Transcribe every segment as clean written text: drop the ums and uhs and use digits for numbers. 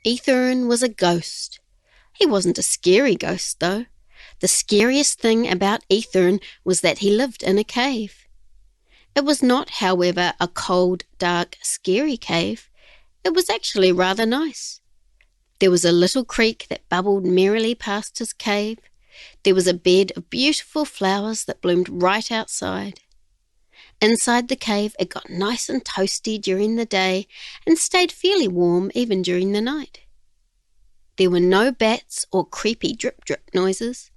Ethern was a ghost. He wasn't a scary ghost, though. The scariest thing about Ethern was that he lived in a cave. It was not, however, a cold, dark, scary cave. It was actually rather nice. There was a little creek that bubbled merrily past his cave. There was a bed of beautiful flowers that bloomed right outside. Inside the cave, it got nice and toasty during the day and stayed fairly warm even during the night. There were no bats or creepy drip-drip noises,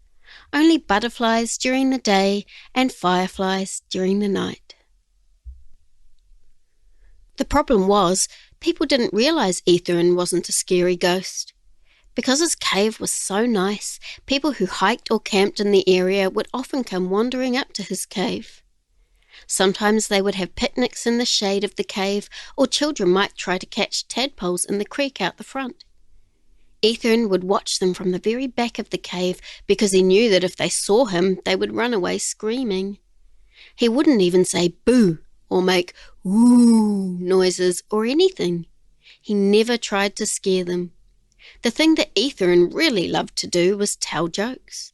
only butterflies during the day and fireflies during the night. The problem was, people didn't realize Ethern wasn't a scary ghost. Because his cave was so nice, people who hiked or camped in the area would often come wandering up to his cave. Sometimes they would have picnics in the shade of the cave, or children might try to catch tadpoles in the creek out the front. Ethern would watch them from the very back of the cave because he knew that if they saw him, they would run away screaming. He wouldn't even say boo or make ooh noises or anything. He never tried to scare them. The thing that Ethern really loved to do was tell jokes.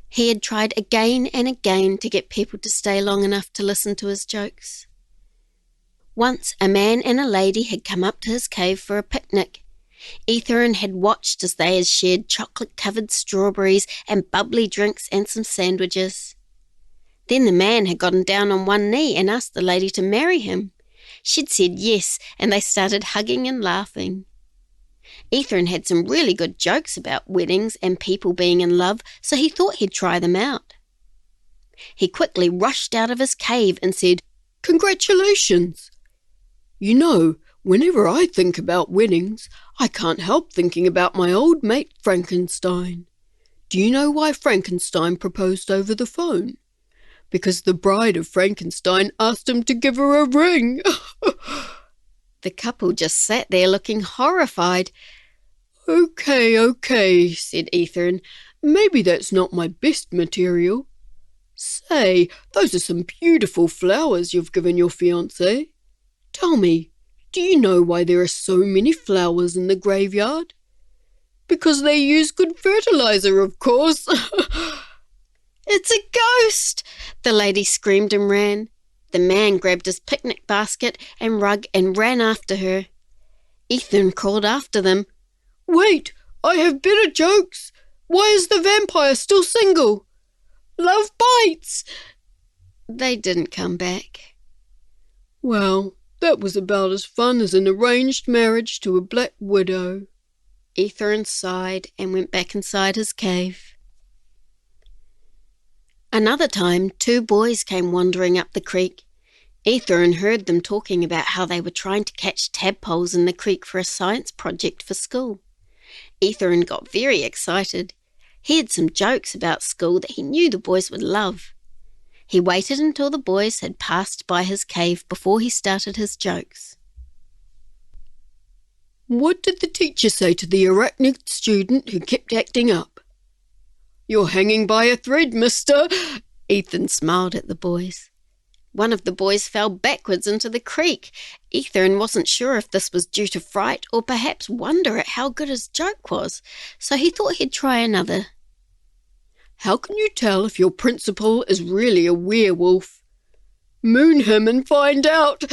He had tried again and again to get people to stay long enough to listen to his jokes. Once a man and a lady had come up to his cave for a picnic. Ethern had watched as they had shared chocolate-covered strawberries and bubbly drinks and some sandwiches. Then the man had gotten down on one knee and asked the lady to marry him. She'd said yes, and they started hugging and laughing. Ethern had some really good jokes about weddings and people being in love, so he thought he'd try them out. He quickly rushed out of his cave and said, "Congratulations! You know, whenever I think about weddings, I can't help thinking about my old mate Frankenstein. Do you know why Frankenstein proposed over the phone? Because the bride of Frankenstein asked him to give her a ring." The couple just sat there looking horrified. Okay, said Ethern. Maybe that's not my best material. Say, those are some beautiful flowers you've given your fiancé. Tell me, do you know why there are so many flowers in the graveyard? Because they use good fertilizer, of course. It's a ghost! The lady screamed and ran. The man grabbed his picnic basket and rug and ran after her. Ethern called after them. "Wait, I have better jokes. Why is the vampire still single? Love bites!" They didn't come back. Well, that was about as fun as an arranged marriage to a black widow. Ethern sighed and went back inside his cave. Another time, 2 boys came wandering up the creek. Ethern heard them talking about how they were trying to catch tadpoles in the creek for a science project for school. Ethern got very excited. He had some jokes about school that he knew the boys would love. He waited until the boys had passed by his cave before he started his jokes. "What did the teacher say to the arachnid student who kept acting up?" "You're hanging by a thread, mister." Ethern smiled at the boys. One of the boys fell backwards into the creek. Ethern wasn't sure if this was due to fright or perhaps wonder at how good his joke was, so he thought he'd try another. "How can you tell if your principal is really a werewolf?" "Moon him and find out."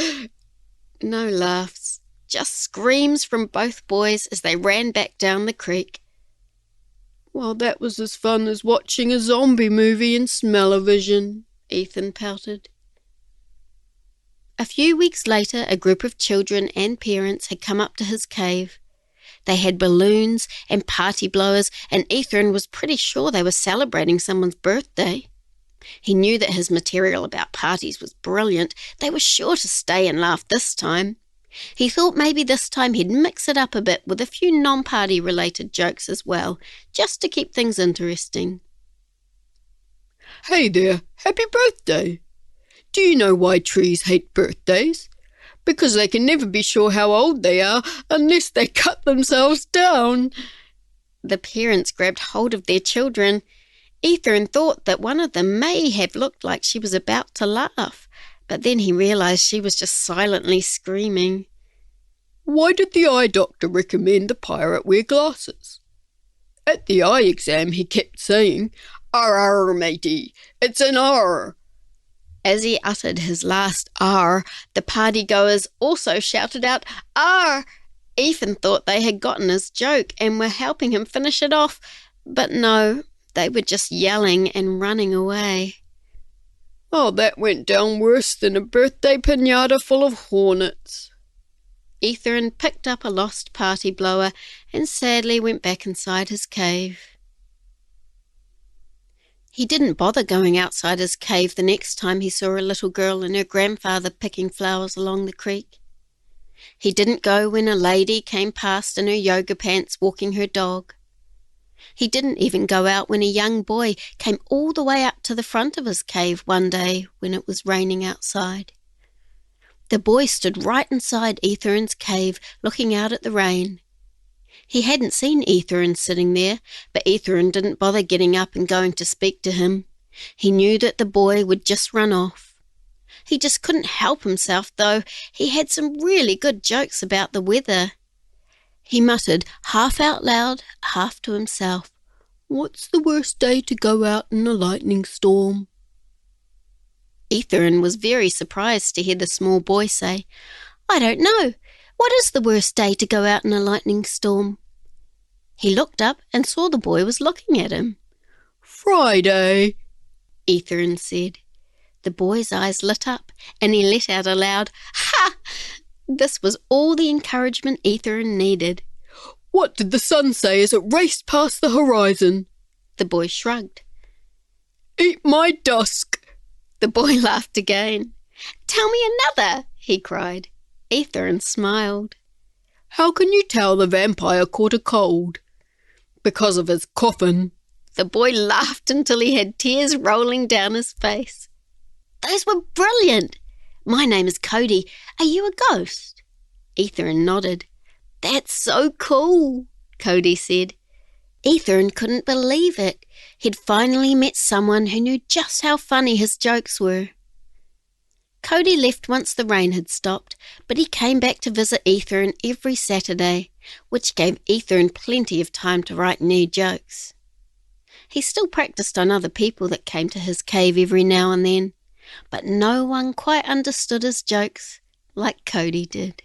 No laughs, just screams from both boys as they ran back down the creek. "Well, that was as fun as watching a zombie movie in smell-o-vision," Ethern pouted. A few weeks later, a group of children and parents had come up to his cave. They had balloons and party blowers, and Ethern was pretty sure they were celebrating someone's birthday. He knew that his material about parties was brilliant. They were sure to stay and laugh this time. He thought maybe this time he'd mix it up a bit with a few non-party related jokes as well, just to keep things interesting. "Hey there, happy birthday! Do you know why trees hate birthdays? Because they can never be sure how old they are unless they cut themselves down." The parents grabbed hold of their children. Ethern thought that one of them may have looked like she was about to laugh, but then he realized she was just silently screaming. Why did the eye doctor recommend the pirate wear glasses? At the eye exam he kept saying, "Arr, matey, it's an R." As he uttered his last R, the partygoers also shouted out, "R!" Ethern thought they had gotten his joke and were helping him finish it off, but no, they were just yelling and running away. Oh, that went down worse than a birthday piñata full of hornets. Ethern picked up a lost party blower and sadly went back inside his cave. He didn't bother going outside his cave the next time he saw a little girl and her grandfather picking flowers along the creek. He didn't go when a lady came past in her yoga pants walking her dog. He didn't even go out when a young boy came all the way up to the front of his cave one day when it was raining outside. The boy stood right inside Ethern's cave looking out at the rain. He hadn't seen Ethern sitting there, but Ethern didn't bother getting up and going to speak to him. He knew that the boy would just run off. He just couldn't help himself, though. He had some really good jokes about the weather. He muttered, half out loud, half to himself, "What's the worst day to go out in a lightning storm?" Ethern was very surprised to hear the small boy say, "I don't know. What is the worst day to go out in a lightning storm?" He looked up and saw the boy was looking at him. "Friday," Ethern said. The boy's eyes lit up and he let out a loud, "Ha!" This was all the encouragement Ethern needed. "What did the sun say as it raced past the horizon?" The boy shrugged. "Eat my dusk." The boy laughed again. "Tell me another," he cried. Ethern smiled. "How can you tell the vampire caught a cold?" "Because of his coffin." The boy laughed until he had tears rolling down his face. "Those were brilliant. My name is Cody. Are you a ghost?" Ethern nodded. "That's so cool," Cody said. Ethern couldn't believe it. He'd finally met someone who knew just how funny his jokes were. Cody left once the rain had stopped, but he came back to visit Ethern every Saturday, which gave Ethern plenty of time to write new jokes. He still practiced on other people that came to his cave every now and then, but no one quite understood his jokes like Cody did.